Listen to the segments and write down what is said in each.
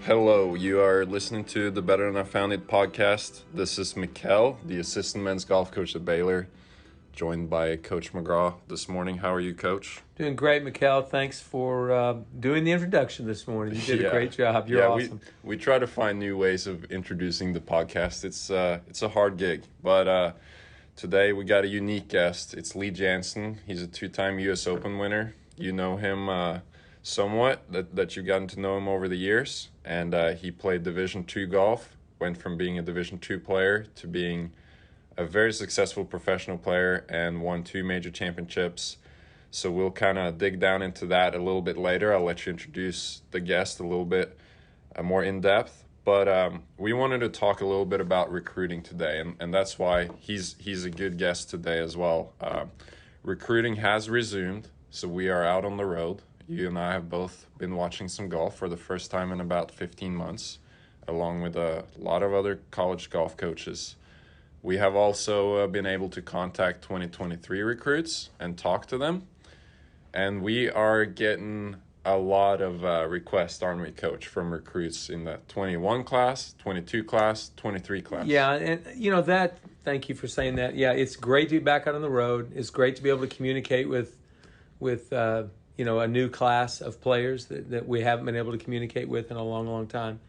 Hello, you are listening to the Better Than I Found It podcast. This is Mikkel, the assistant men's golf coach at Baylor, joined by Coach McGraw this morning. How are you, Coach? Doing great, Mikkel. Thanks for doing the introduction this morning. You did a great job. You're awesome. We try to find new ways of introducing the podcast. It's a hard gig, but today we got a unique guest. It's Janzen. He's a two-time U.S. Open winner. You know him somewhat, that you've gotten to know him over the years, and he played Division II golf, went from being a Division II player to being a very successful professional player and won 2 major championships. So we'll kind of dig down into that a little bit later. I'll let you introduce the guest a little bit more in depth, but we wanted to talk a little bit about recruiting today, and that's why he's a good guest today as well. Recruiting has resumed, so we are out on the road. You and I have both been watching some golf for the first time in about 15 months, along with a lot of other college golf coaches. We have also been able to contact 2023 recruits and talk to them. And we are getting a lot of requests, aren't we, Coach, from recruits in the 21 class, 22 class, 23 class. Yeah, and thank you for saying that. Yeah, it's great to be back out on the road. It's great to be able to communicate with a new class of players that we haven't been able to communicate with in a long, long time.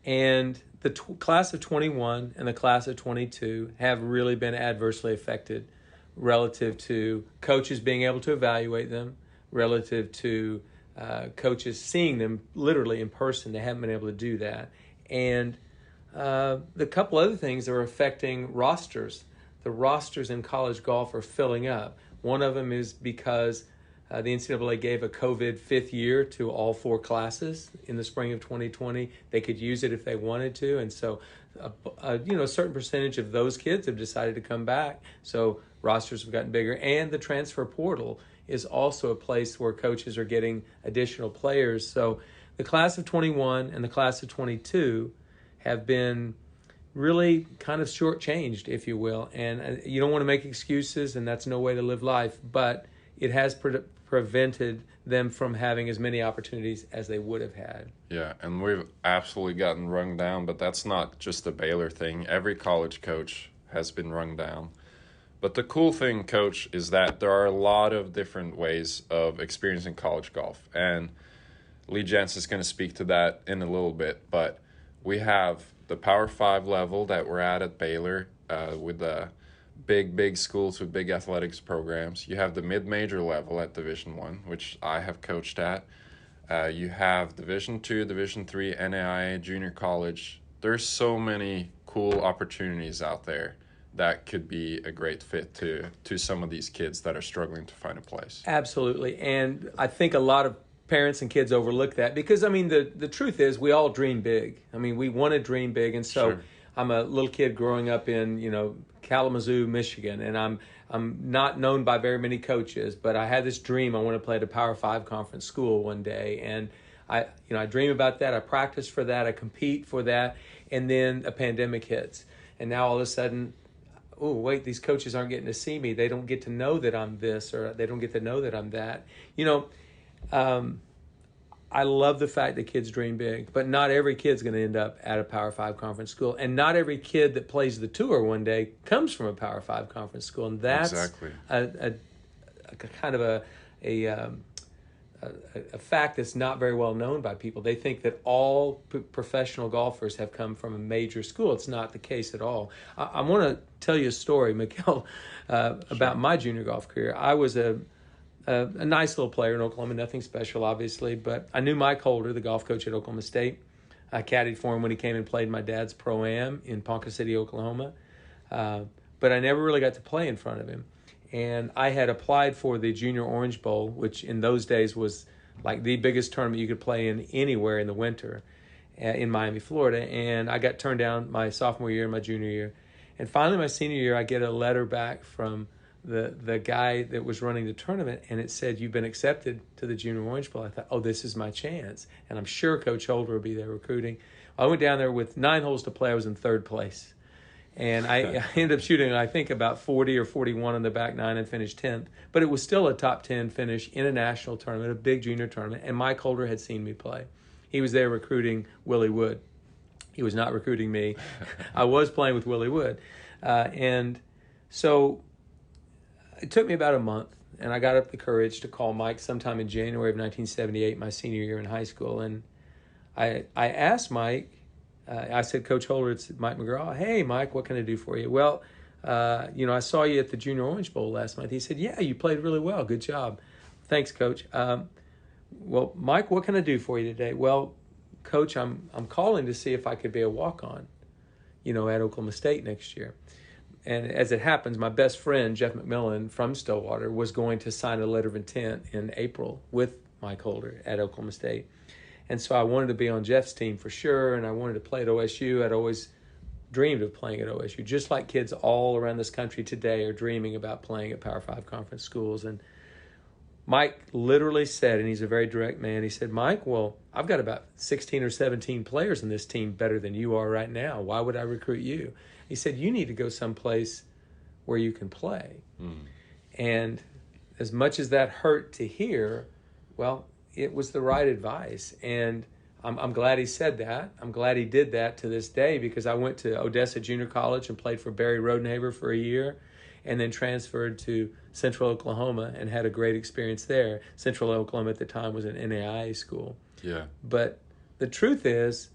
And the class of 21 and the class of 22 have really been adversely affected relative to coaches being able to evaluate them, relative to coaches seeing them literally in person. They haven't been able to do that. And the couple other things that are affecting rosters. The rosters in college golf are filling up. One of them is because the NCAA gave a COVID 5th year to all 4 classes in the spring of 2020. They could use it if they wanted to, and so a certain percentage of those kids have decided to come back. So rosters have gotten bigger, and the transfer portal is also a place where coaches are getting additional players. So the class of 21 and the class of 22 have been really kind of shortchanged, if you will. And you don't want to make excuses, and that's no way to live life, but it has prevented them from having as many opportunities as they would have had. Yeah, and we've absolutely gotten rung down, but that's not just a Baylor thing. Every college coach has been rung down. But the cool thing, Coach, is that there are a lot of different ways of experiencing college golf, and Janzen is going to speak to that in a little bit, but we have the Power 5 level that we're at Baylor with the big schools with big athletics programs. You have the mid-major level at Division I, which I have coached at. You have Division II, Division III, NAIA, junior college. There's so many cool opportunities out there that could be a great fit to some of these kids that are struggling to find a place. Absolutely, and I think a lot of parents and kids overlook that because, the truth is we all dream big. We want to dream big, and so sure. I'm a little kid growing up in, Kalamazoo, Michigan, and I'm not known by very many coaches, but I had this dream. I want to play at a Power 5 conference school one day, and I dream about that. I practice for that. I compete for that, and then a pandemic hits, and now all of a sudden, oh wait, these coaches aren't getting to see me. They don't get to know that I'm this, or they don't get to know that I'm that. I love the fact that kids dream big, but not every kid's going to end up at a Power 5 conference school, and not every kid that plays the tour one day comes from a Power 5 conference school, and that's exactly a kind of a fact that's not very well known by people. They think that all professional golfers have come from a major school. It's not the case at all. I want to tell you a story, Mikkel, about my junior golf career. I was a nice little player in Oklahoma, nothing special, obviously, but I knew Mike Holder, the golf coach at Oklahoma State. I caddied for him when he came and played my dad's Pro-Am in Ponca City, Oklahoma, but I never really got to play in front of him. And I had applied for the Junior Orange Bowl, which in those days was like the biggest tournament you could play in anywhere in the winter in Miami, Florida, and I got turned down my sophomore year and my junior year. And finally, my senior year, I get a letter back from the guy that was running the tournament, and it said, "You've been accepted to the Junior Orange Bowl." I thought, oh, this is my chance, and I'm sure Coach Holder will be there recruiting. I went down there with 9 holes to play. I was in 3rd place, and I ended up shooting, I think, about 40 or 41 on the back 9 and finished 10th, but it was still a top 10 finish in a national tournament, a big junior tournament, and Mike Holder had seen me play. He was there recruiting Willie Wood. He was not recruiting me. I was playing with Willie Wood. And so it took me about a month, and I got up the courage to call Mike sometime in January of 1978, my senior year in high school. And I asked Mike, I said, Coach Holder, it's Mike McGraw. Hey, Mike, what can I do for you? Well, I saw you at the Junior Orange Bowl last month. He said, yeah, you played really well. Good job. Thanks, Coach. Well, Mike, what can I do for you today? Well, Coach, I'm calling to see if I could be a walk-on, at Oklahoma State next year. And as it happens, my best friend, Jeff McMillan from Stillwater, was going to sign a letter of intent in April with Mike Holder at Oklahoma State. And so I wanted to be on Jeff's team for sure, and I wanted to play at OSU. I'd always dreamed of playing at OSU, just like kids all around this country today are dreaming about playing at Power 5 conference schools. And Mike literally said, and he's a very direct man, he said, Mike, well, I've got about 16 or 17 players in this team better than you are right now. Why would I recruit you? He said, you need to go someplace where you can play. And as much as that hurt to hear, well, it was the right advice. And I'm glad he said that. I'm glad he did that to this day, because I went to Odessa Junior College and played for Barry Rodenhaver for a year, and then transferred to Central Oklahoma and had a great experience there. Central Oklahoma at the time was an NAIA school. Yeah. But the truth is,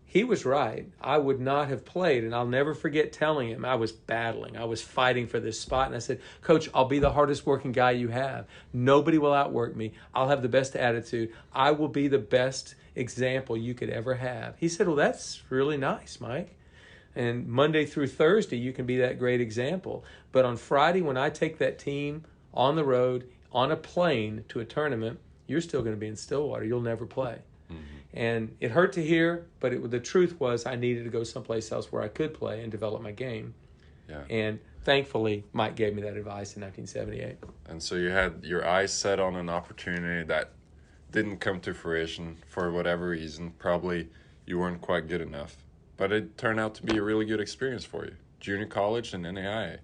he was right. I would not have played, and I'll never forget telling him I was battling. I was fighting for this spot, and I said, Coach, I'll be the hardest working guy you have. Nobody will outwork me. I'll have the best attitude. I will be the best example you could ever have. He said, well, that's really nice, Mike. And Monday through Thursday, you can be that great example. But on Friday, when I take that team on the road, on a plane to a tournament, you're still going to be in Stillwater. You'll never play. And it hurt to hear, but the truth was I needed to go someplace else where I could play and develop my game. Yeah. And thankfully, Mike gave me that advice in 1978. And so you had your eyes set on an opportunity that didn't come to fruition for whatever reason. Probably you weren't quite good enough. But it turned out to be a really good experience for you. Junior college and NAIA.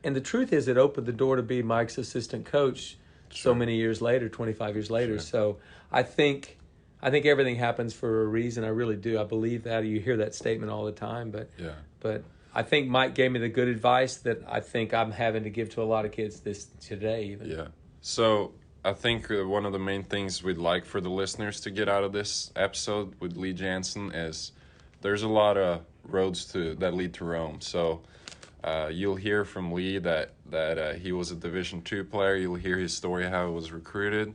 And the truth is, it opened the door to be Mike's assistant coach so many years later, 25 years later. So I think everything happens for a reason. I really do. I believe that. You hear that statement all the time. But I think Mike gave me the good advice that I think I'm having to give to a lot of kids today even. Yeah. So I think one of the main things we'd like for the listeners to get out of this episode with Lee Janzen is there's a lot of roads that lead to Rome. So you'll hear from Lee that he was a Division II player. You'll hear his story, how he was recruited.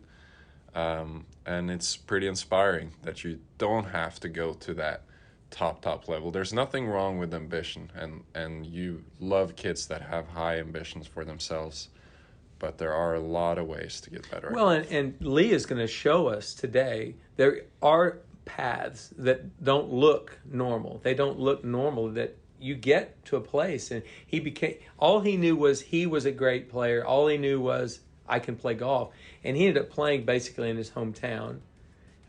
And it's pretty inspiring that you don't have to go to that top level. There's nothing wrong with ambition, and you love kids that have high ambitions for themselves. But there are a lot of ways to get better. Well, and Lee is going to show us today there are paths that don't look normal. They don't look normal, that you get to a place. And all he knew was he was a great player. All he knew was I can play golf. And he ended up playing basically in his hometown.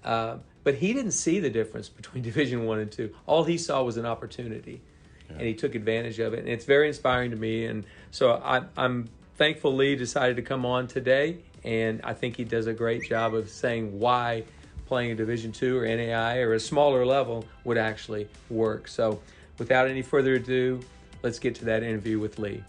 But he didn't see the difference between Division I and II. All he saw was an opportunity. Yeah. And he took advantage of it. And it's very inspiring to me. And so I'm thankful Lee decided to come on today. And I think he does a great job of saying why playing a Division II or NAI or a smaller level would actually work. So without any further ado, let's get to that interview with Lee.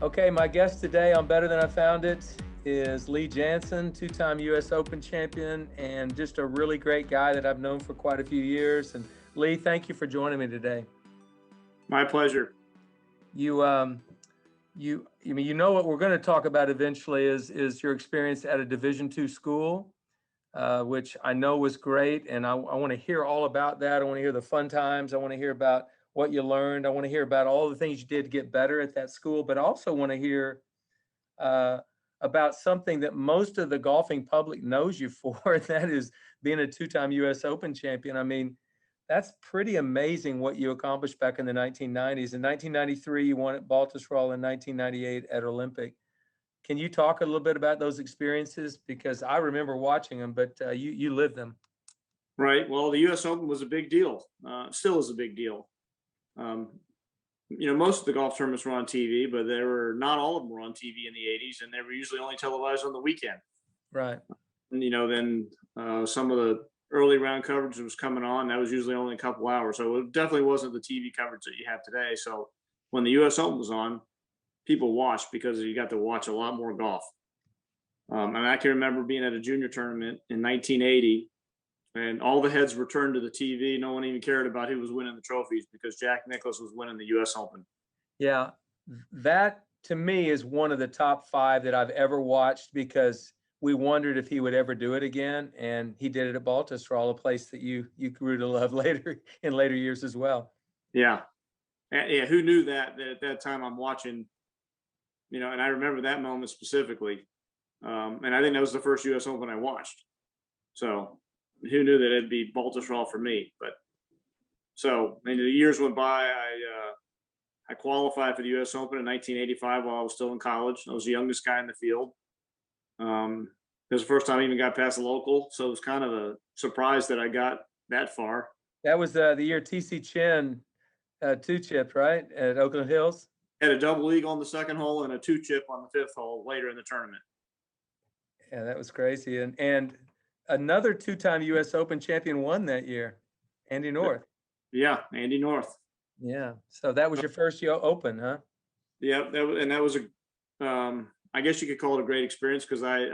Okay, my guest today on Better Than I Found It is Lee Janzen, two-time U.S. Open champion, and just a really great guy that I've known for quite a few years. And Lee, thank you for joining me today. My pleasure. You know what we're going to talk about eventually is your experience at a Division II school, which I know was great, and I want to hear all about that. I want to hear the fun times. I want to hear about what you learned. I want to hear about all the things you did to get better at that school, but I also want to hear about something that most of the golfing public knows you for, and that is being a two-time U.S. Open champion. I mean, that's pretty amazing what you accomplished back in the 1990s. In 1993, you won at Baltusrol, in 1998 at Olympic. Can you talk a little bit about those experiences? Because I remember watching them, but you lived them. Right. Well, the U.S. Open was a big deal. Still is a big deal. Most of the golf tournaments were on TV, but not all of them were on TV in the 80s, and they were usually only televised on the weekend. Right. And, then some of the early round coverage was coming on. That was usually only a couple hours. So it definitely wasn't the TV coverage that you have today. So when the U.S. Open was on, people watched because you got to watch a lot more golf. And I can remember being at a junior tournament in 1980, and all the heads were turned to the TV. No one even cared about who was winning the trophies because Jack Nicklaus was winning the U.S. Open. Yeah, that to me is one of the top 5 that I've ever watched because we wondered if he would ever do it again, and he did it at Baltusrol, a place that you grew to love later in later years as well. Yeah, yeah. Who knew that at that time I'm watching, and I remember that moment specifically, and I think that was the first U.S. Open I watched. So who knew that it'd be Baltusrol for me? But so the years went by. I qualified for the U.S. Open in 1985 while I was still in college. I was the youngest guy in the field. It was the first time I even got past the local, so it was kind of a surprise that I got that far. That was the year TC Chin 2-chipped, right, at Oakland Hills? Had a double eagle on the second hole and a 2-chip on the 5th hole later in the tournament. Yeah, that was crazy. And another 2-time U.S. Open champion won that year, Andy North. Yeah, Andy North. Yeah, so that was your first Open, huh? Yeah, that was I guess you could call it a great experience because I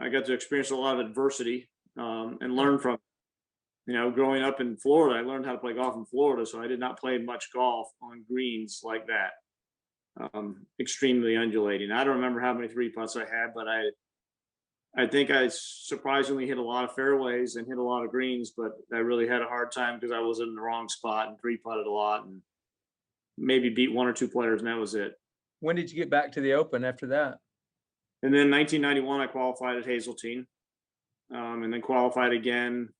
got to experience a lot of adversity and learn from. Growing up in Florida, I learned how to play golf in Florida, so I did not play much golf on greens like that. Extremely undulating. I don't remember how many 3-putts I had, but I think I surprisingly hit a lot of fairways and hit a lot of greens, but I really had a hard time because I was in the wrong spot and 3-putted a lot and maybe beat 1 or 2 players, and that was it. When did you get back to the Open after that? And then 1991, I qualified at Hazeltine, and then qualified again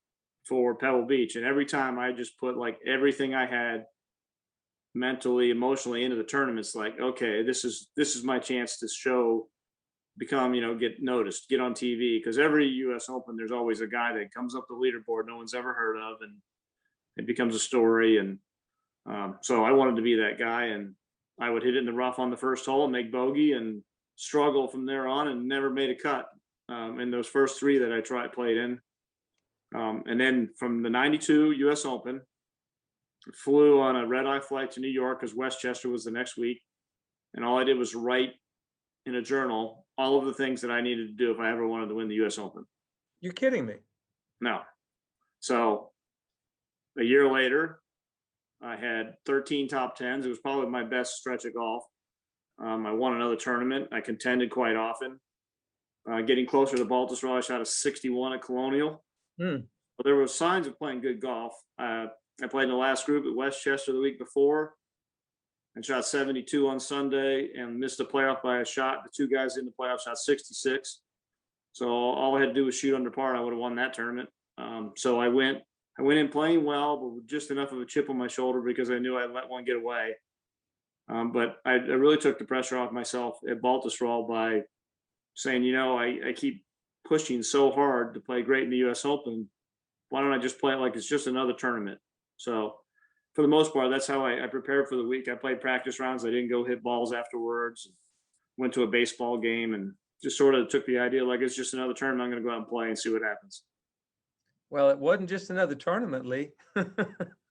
for Pebble Beach. And every time I just put like everything I had mentally, emotionally into the tournaments, like, okay, this is my chance to become, get noticed, get on TV. Because every U.S. Open, there's always a guy that comes up the leaderboard no one's ever heard of, and it becomes a story. And so I wanted to be that guy, and I would hit it in the rough on the first hole and make bogey and struggle from there on and never made a cut in those first 3 that I played in. And then from the 92 U.S. Open, flew on a red-eye flight to New York because Westchester was the next week. And all I did was write in a journal all of the things that I needed to do if I ever wanted to win the U.S. Open. You're kidding me. No. So a year later, I had 13 top 10s. It was probably my best stretch of golf. I won another tournament. I contended quite often. Getting closer to Baltusrol, I shot a 61 at Colonial. But there were signs of playing good golf. I played in the last group at Westchester the week before and shot 72 on Sunday and missed the playoff by a shot. The 2 guys in the playoff shot 66. So all I had to do was shoot under par and I would have won that tournament. So I went in playing well, but with just enough of a chip on my shoulder because I knew I'd let one get away. But I really took the pressure off myself at Baltusrol by saying, I keep pushing so hard to play great in the U.S. Open. Why don't I just play it like it's just another tournament? So for the most part, that's how I prepared for the week. I played practice rounds. I didn't go hit balls afterwards. Went to a baseball game and just sort of took the idea like it's just another tournament. I'm going to go out and play and see what happens. Well, it wasn't just another tournament, Lee.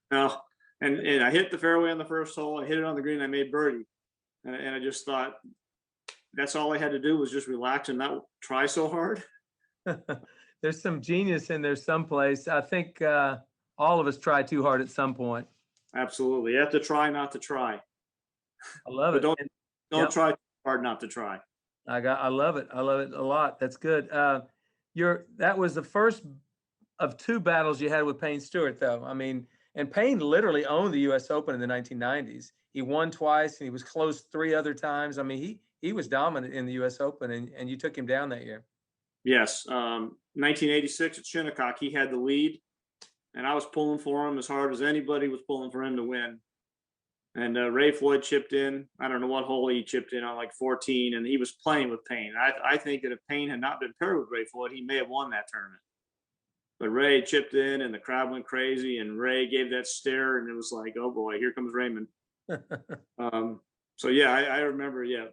No. And I hit the fairway on the first hole. I hit it on the green. I made birdie. And I just thought that's all I had to do was just relax and not try so hard. There's some genius in there someplace. I think all of us try too hard at some point. Absolutely. You have to try not to try. I love it. Don't try too hard not to try. I love it. I love it a lot. That's good. That was the first of 2 battles you had with Payne Stewart, though. I mean, and Payne literally owned the U.S. Open in the 1990s. He won twice, and he was close 3 other times. I mean, he was dominant in the U.S. Open, and you took him down that year. Yes. 1986 at Shinnecock, he had the lead, and I was pulling for him as hard as anybody was pulling for him to win. And Ray Floyd chipped in. I don't know what hole he chipped in on, like 14, and he was playing with Payne. I think that if Payne had not been paired with Ray Floyd, he may have won that tournament. But Ray chipped in, and the crowd went crazy, and Ray gave that stare, and it was like, oh boy, here comes Raymond. So yeah, I remember. Yeah,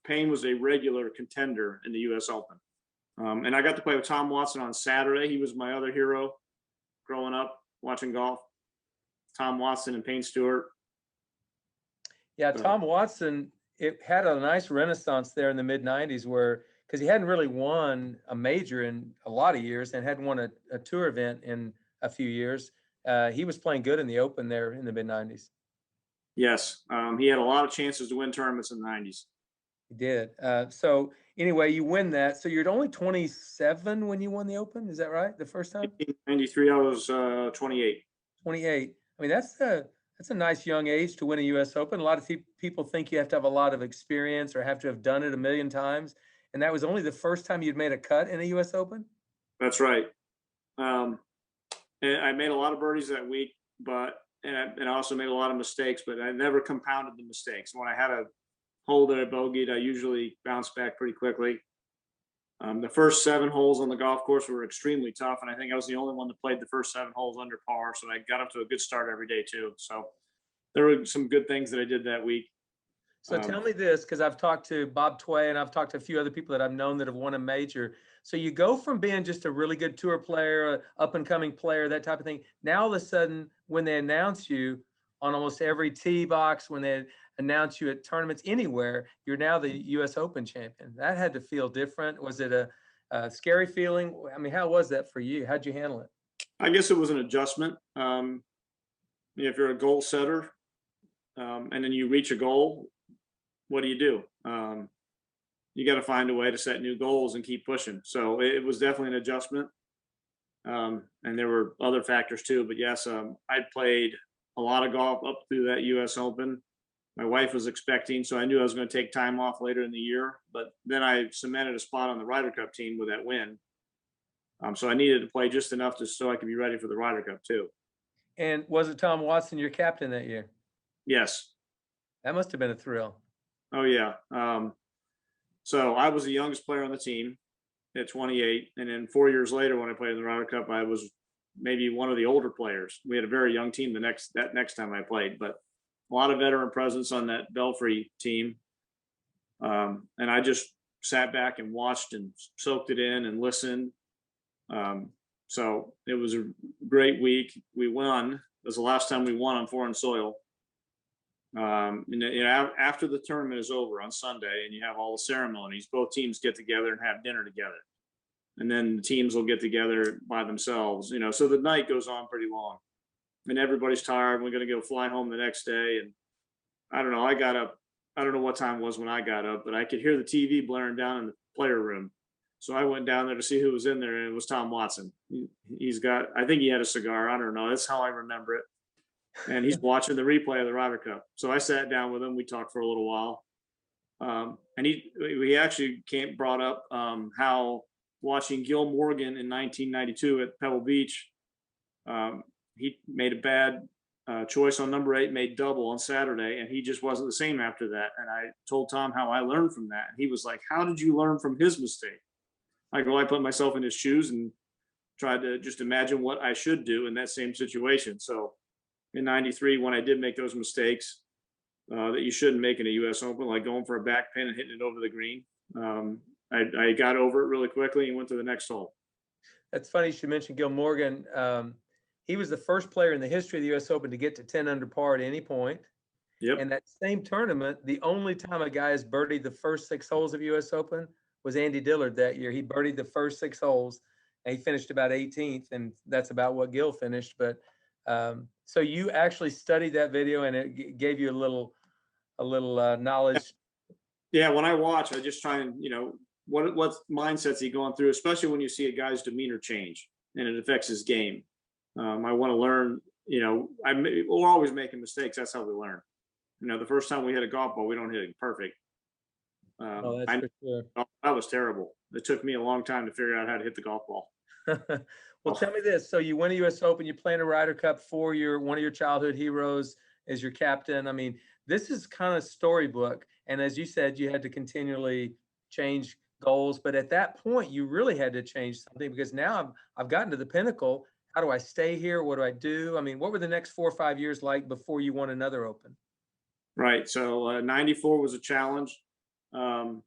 Payne was a regular contender in the U.S. Open, and I got to play with Tom Watson on Saturday. He was my other hero growing up watching golf. Tom Watson and Payne Stewart. Yeah, Tom Watson, it had a nice renaissance there in the mid 90s where, because he hadn't really won a major in a lot of years and hadn't won a tour event in a few years. He was playing good in the Open there in the mid 90s. Yes, he had a lot of chances to win tournaments in the 90s. He did. So anyway, you win that. So you're only 27 when you won the Open. Is that right? The first time? 1993, I was 28. 28. I mean, that's a nice young age to win a U.S. Open. A lot of people think you have to have a lot of experience or have to have done it a million times. And that was only the first time you'd made a cut in a U.S. Open? That's right. And I made a lot of birdies that week, and I also made a lot of mistakes, but I never compounded the mistakes. When I had a hole that I bogeyed, I usually bounced back pretty quickly. The first 7 holes on the golf course were extremely tough, and I think I was the only one that played the first 7 holes under par, so I got up to a good start every day too. So there were some good things that I did that week. So tell me this, because I've talked to Bob Tway and I've talked to a few other people that I've known that have won a major. So you go from being just a really good tour player, an up-and-coming player, that type of thing. Now all of a sudden, when they announce you on almost every tee box, when they announce you at tournaments anywhere, you're now the U.S. Open champion. That had to feel different. Was it a scary feeling? I mean, how was that for you? How'd you handle it? I guess it was an adjustment. If you're a goal setter and then you reach a goal, what do? You got to find a way to set new goals and keep pushing. So it was definitely an adjustment. And there were other factors too, but yes, I played a lot of golf up through that U.S. Open. My wife was expecting, so I knew I was going to take time off later in the year, but then I cemented a spot on the Ryder Cup team with that win. So I needed to play just enough so I could be ready for the Ryder Cup too. And was it Tom Watson your captain that year? Yes. That must have been a thrill. Oh yeah. So I was the youngest player on the team at 28, and then 4 years later, when I played in the Ryder Cup, I was maybe one of the older players. We had a very young team that next time I played, but a lot of veteran presence on that Belfry team. And I just sat back and watched and soaked it in and listened. So it was a great week. We won. It was the last time we won on foreign soil. After the tournament is over on Sunday and you have all the ceremonies, both teams get together and have dinner together. And then the teams will get together by themselves, so the night goes on pretty long and everybody's tired. We're going to go fly home the next day. And I don't know, I got up, I don't know what time it was when I got up, but I could hear the TV blaring down in the player room. So I went down there to see who was in there, and it was Tom Watson. I think he had a cigar. I don't know. That's how I remember it. And he's watching the replay of the Ryder Cup. So I sat down with him. We talked for a little while. And he actually brought up how watching Gil Morgan in 1992 at Pebble Beach, he made a bad choice on number 8, made double on Saturday, and he just wasn't the same after that. And I told Tom how I learned from that. And he was like, how did you learn from his mistake? I put myself in his shoes and tried to just imagine what I should do in that same situation. So in 93, when I did make those mistakes that you shouldn't make in a U.S. Open, like going for a back pin and hitting it over the green, I got over it really quickly and went to the next hole. That's funny you should mention Gil Morgan. He was the first player in the history of the U.S. Open to get to 10 under par at any point. Yep. And that same tournament, the only time a guy has birdied the first 6 holes of U.S. Open was Andy Dillard that year. He birdied the first 6 holes, and he finished about 18th, and that's about what Gil finished. But so you actually studied that video, and it gave you a little knowledge. Yeah, when I watch, I just try and what mindset's he going through, especially when you see a guy's demeanor change and it affects his game. I want to learn. We're always making mistakes. That's how we learn. The first time we hit a golf ball, we don't hit it perfect. That's for sure. That was terrible. It took me a long time to figure out how to hit the golf ball. Well, tell me this. So you win a U.S. Open, you play in a Ryder Cup for one of your childhood heroes as your captain. I mean, this is kind of storybook. And as you said, you had to continually change goals. But at that point, you really had to change something, because now I've gotten to the pinnacle. How do I stay here? What do I do? I mean, what were the next 4 or 5 years like before you won another Open? Right. So 94 was a challenge. Um,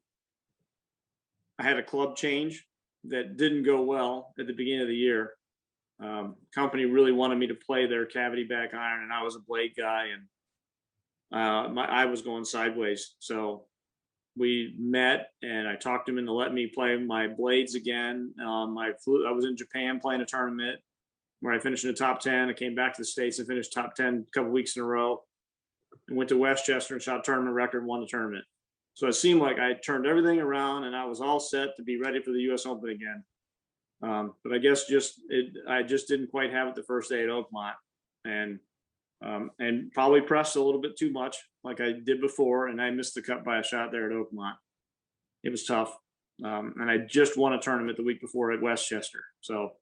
I had a club change that didn't go well at the beginning of the year. Company really wanted me to play their cavity back iron, and I was a blade guy, and I was going sideways. So we met, and I talked him into letting me play my blades again. I was in Japan playing a tournament where I finished in the top 10. I came back to the States and finished top 10 a couple weeks in a row, and went to Westchester and shot tournament record, won the tournament. So it seemed like I turned everything around and I was all set to be ready for the U.S. Open again. But I guess I just didn't quite have it the first day at Oakmont, and probably pressed a little bit too much like I did before, and I missed the cut by a shot there at Oakmont. It was tough. And I just won a tournament the week before at Westchester. So,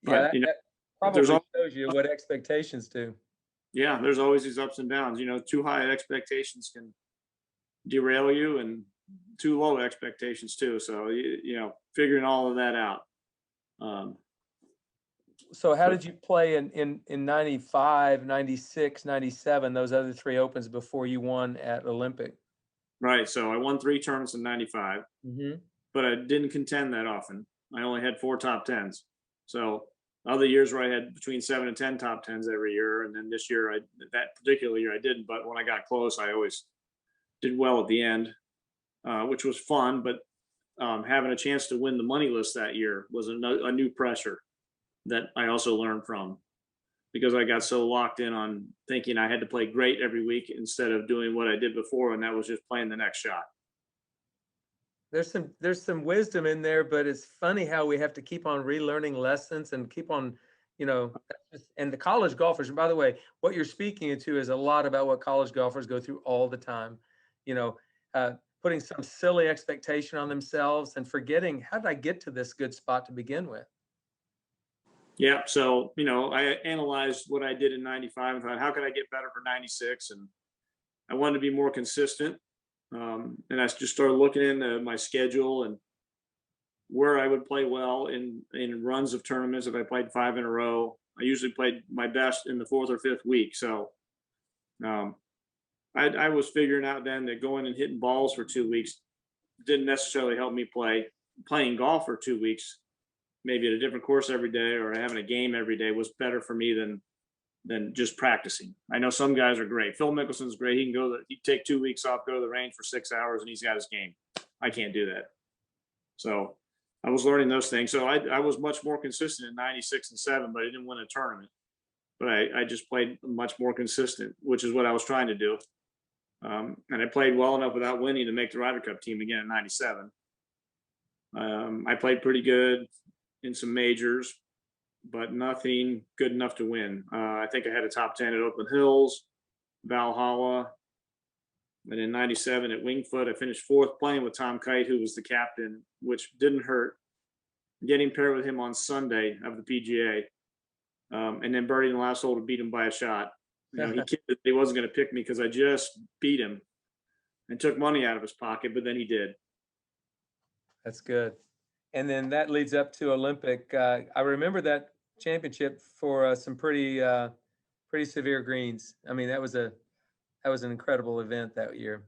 Yeah, but, that probably shows you what expectations do. Yeah, there's always these ups and downs. Too high expectations can derail you, and too low expectations too. So, figuring all of that out. So how did you play in 95, 96, 97, those other 3 Opens before you won at Olympic? Right. So I won 3 tournaments in 95, but I didn't contend that often. I only had 4 top 10s. So other years where I had between 7 and 10 top 10s every year. And then this year, that particular year I didn't, but when I got close, I always did well at the end, which was fun. But having a chance to win the money list that year was a new pressure that I also learned from, because I got so locked in on thinking I had to play great every week instead of doing what I did before, and that was just playing the next shot. There's some wisdom in there, but it's funny how we have to keep on relearning lessons and keep on, and the college golfers. And by the way, what you're speaking into is a lot about what college golfers go through all the time. Putting some silly expectation on themselves and forgetting, how did I get to this good spot to begin with? Yeah. So, I analyzed what I did in 95 and thought, how could I get better for 96? And I wanted to be more consistent. And I just started looking into my schedule and where I would play well in runs of tournaments. If I played 5 in a row, I usually played my best in the 4th or 5th week. So I was figuring out then that going and hitting balls for 2 weeks didn't necessarily help me playing golf for 2 weeks, maybe at a different course every day or having a game every day, was better for me than just practicing. I know some guys are great. Phil Mickelson's great. He'd take 2 weeks off, go to the range for 6 hours, and he's got his game. I can't do that. So I was learning those things. So I was much more consistent in 96 and 7, but I didn't win a tournament. But I just played much more consistent, which is what I was trying to do. And I played well enough without winning to make the Ryder Cup team again in 97. I played pretty good in some majors, but nothing good enough to win. I think I had a top 10 at Oakland Hills, Valhalla, and in 97 at Winged Foot, I finished 4th playing with Tom Kite, who was the captain, which didn't hurt. Getting paired with him on Sunday of the PGA, and then birdied in the last hole to beat him by a shot. He kidded that he wasn't going to pick me because I just beat him and took money out of his pocket, but then he did. That's good. And then that leads up to Olympic. I remember that championship for some pretty severe greens. I mean, that was an incredible event that year.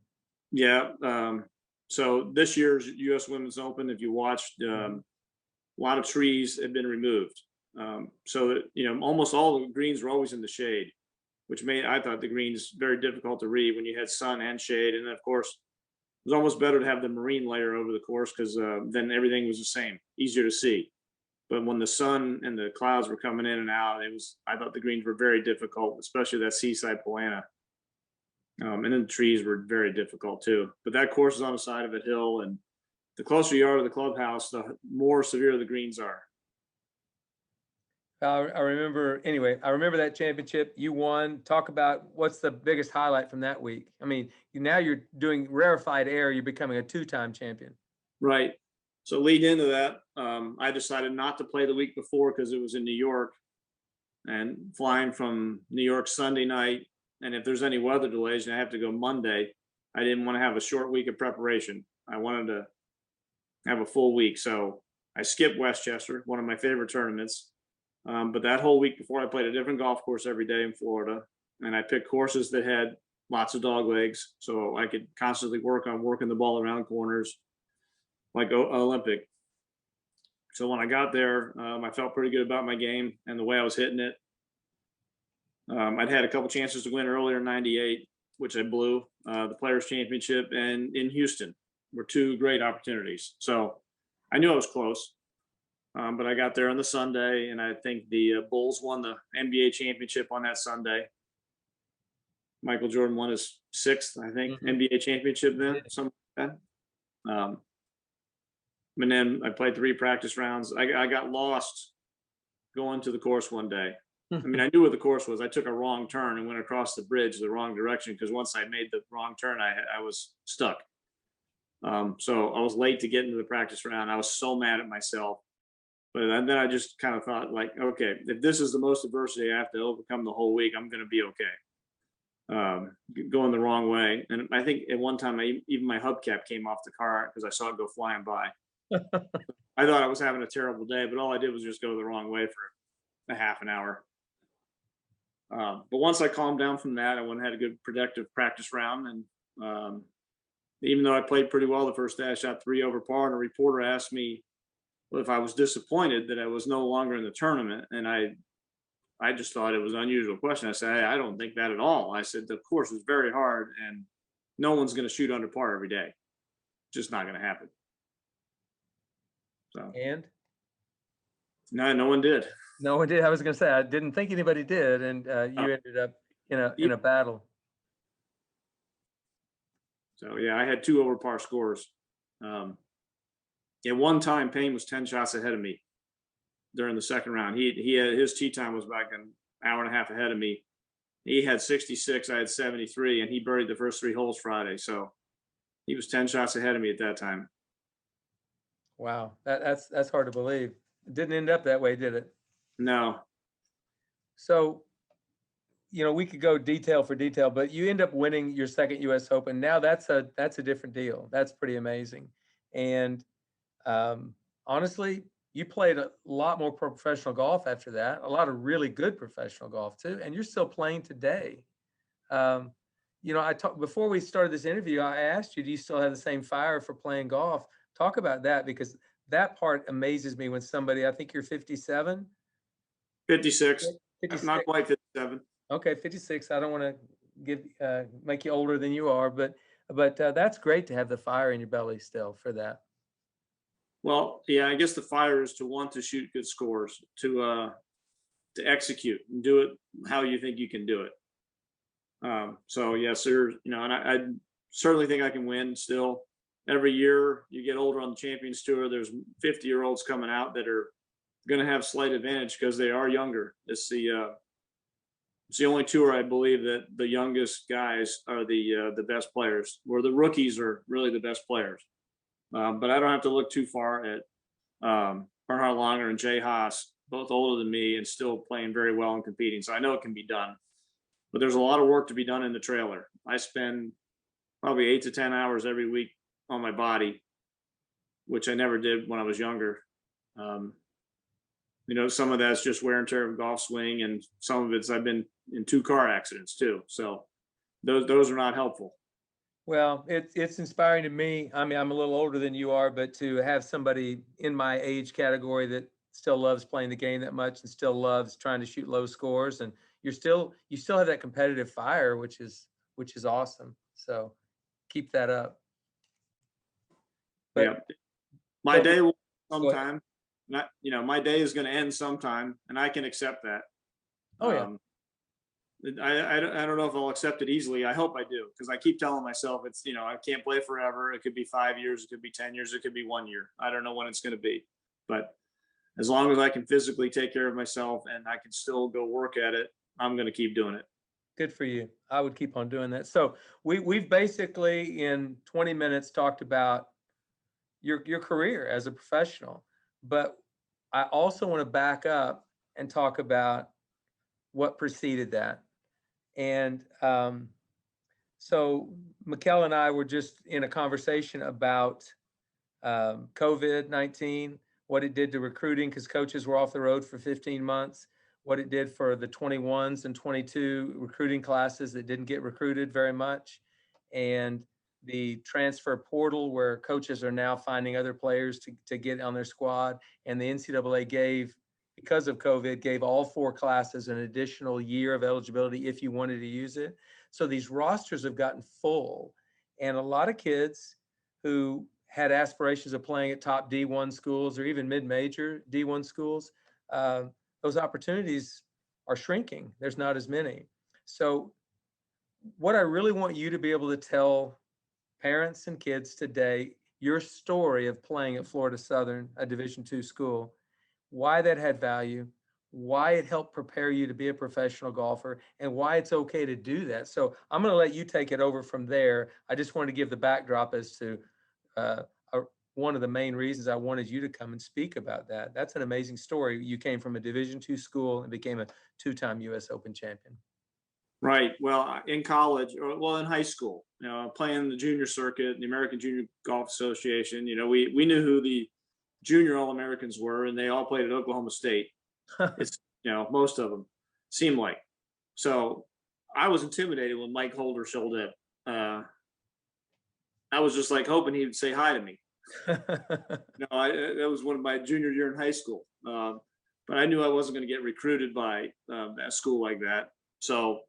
Yeah. So this year's U.S. Women's Open, if you watched, a lot of trees had been removed. So that, almost all the greens were always in the shade, which I thought the greens very difficult to read when you had sun and shade. And then, of course, it was almost better to have the marine layer over the course, because then everything was the same, easier to see. But when the sun and the clouds were coming in and out, I thought the greens were very difficult, especially that Seaside Polana. And then the trees were very difficult too. But that course is on the side of a hill, and the closer you are to the clubhouse, the more severe the greens are. I remember that championship. You won. Talk about what's the biggest highlight from that week. I mean, now you're doing rarefied air. You're becoming a 2-time champion. Right. So lead into that, I decided not to play the week before because it was in New York, and flying from New York Sunday night. And if there's any weather delays and I have to go Monday, I didn't want to have a short week of preparation. I wanted to have a full week. So I skipped Westchester, one of my favorite tournaments. But that whole week before, I played a different golf course every day in Florida, and I picked courses that had lots of dog legs, so I could constantly work on working the ball around corners, like Olympic. So when I got there, I felt pretty good about my game and the way I was hitting it. I'd had a couple chances to win earlier in '98, which I blew. The Players Championship and in Houston were two great opportunities. So I knew I was close. But I got there on the Sunday, and I think the Bulls won the NBA championship on that Sunday. Michael Jordan won his 6th, I think, NBA championship then, something like that. And then I played 3 practice rounds. I got lost going to the course one day. I mean, I knew where the course was. I took a wrong turn and went across the bridge the wrong direction, because once I made the wrong turn, I was stuck. So I was late to get into the practice round. I was so mad at myself. But then I just kind of thought, like, okay, if this is the most adversity I have to overcome the whole week, I'm going to be okay. Going the wrong way. And I think at one time, even my hubcap came off the car because I saw it go flying by. I thought I was having a terrible day, but all I did was just go the wrong way for a half an hour. But once I calmed down from that, I went and had a good productive practice round. And even though I played pretty well the first day, I shot 3 over par, and a reporter asked me if I was disappointed that I was no longer in the tournament. And I just thought it was an unusual question. I said, hey, I don't think that at all. I said, the course is very hard, and no one's going to shoot under par every day. Just not going to happen. So, And no one did. no one did. I was going to say, I didn't think anybody did. And you ended up in a battle. So yeah, I had 2 over par scores. At one time, Payne was 10 shots ahead of me during the second round. He had his tee time was back an hour and a half ahead of me. He had 66, I had 73, and he buried the first 3 holes Friday. So he was 10 shots ahead of me at that time. Wow, that's hard to believe. It didn't end up that way, did it? No. So, we could go detail for detail, but you end up winning your second U.S. Open. Now that's a different deal. That's pretty amazing. And honestly, you played a lot more professional golf after that, a lot of really good professional golf too, and you're still playing today. I talked before we started this interview, I asked you, do you still have the same fire for playing golf? Talk about that, because that part amazes me when somebody, I think you're 57? 56. 56. Not quite 57. Okay, 56. I don't want to make you older than you are, but that's great to have the fire in your belly still for that. Well, yeah, I guess the fire is to want to shoot good scores, to execute and do it how you think you can do it. So yes, sir. And I certainly think I can win still. Every year you get older on the Champions Tour, there's 50-year-olds coming out that are going to have slight advantage because they are younger. It's the only tour I believe that the youngest guys are the best players, where the rookies are really the best players. But I don't have to look too far at Bernhard Langer and Jay Haas, both older than me and still playing very well and competing. So I know it can be done. But there's a lot of work to be done in the trailer. I spend probably 8 to 10 hours every week on my body, which I never did when I was younger. Some of that's just wear and tear of golf swing, and some of it's I've been in 2 car accidents too. So those are not helpful. Well, it's inspiring to me. I mean, I'm a little older than you are, but to have somebody in my age category that still loves playing the game that much and still loves trying to shoot low scores, and you still have that competitive fire, which is awesome. So keep that up. But, yeah, my day will sometime. My day is going to end sometime, and I can accept that. Oh yeah. I don't know if I'll accept it easily. I hope I do, because I keep telling myself it's, I can't play forever. It could be 5 years, it could be 10 years, it could be 1 year. I don't know when it's going to be, but as long as I can physically take care of myself and I can still go work at it, I'm going to keep doing it. Good for you. I would keep on doing that. So we've basically in 20 minutes talked about your career as a professional, but I also want to back up and talk about what preceded that. And so Mikkel and I were just in a conversation about COVID-19, what it did to recruiting because coaches were off the road for 15 months, what it did for the 21s and 22 recruiting classes that didn't get recruited very much, and the transfer portal where coaches are now finding other players to get on their squad. And the NCAA gave, because of COVID, gave all 4 classes an additional year of eligibility if you wanted to use it. So these rosters have gotten full, and a lot of kids who had aspirations of playing at top D1 schools or even mid-major D1 schools, those opportunities are shrinking. There's not as many. So what I really want you to be able to tell parents and kids today, your story of playing at Florida Southern, a Division II school, why that had value, why it helped prepare you to be a professional golfer, and why it's okay to do that. So I'm going to let you take it over from there. I just wanted to give the backdrop as to one of the main reasons I wanted you to come and speak about that. That's an amazing story. You came from a Division II school and became a 2-time U.S. Open champion. Right. Well, in college, or well, in high school, playing the junior circuit, the American Junior Golf Association, we knew who the junior All-Americans were, and they all played at Oklahoma State. It's, most of them seemed like. So I was intimidated when Mike Holder showed up. I was just like hoping he would say hi to me. That was one of my junior year in high school. But I knew I wasn't going to get recruited by a school like that. So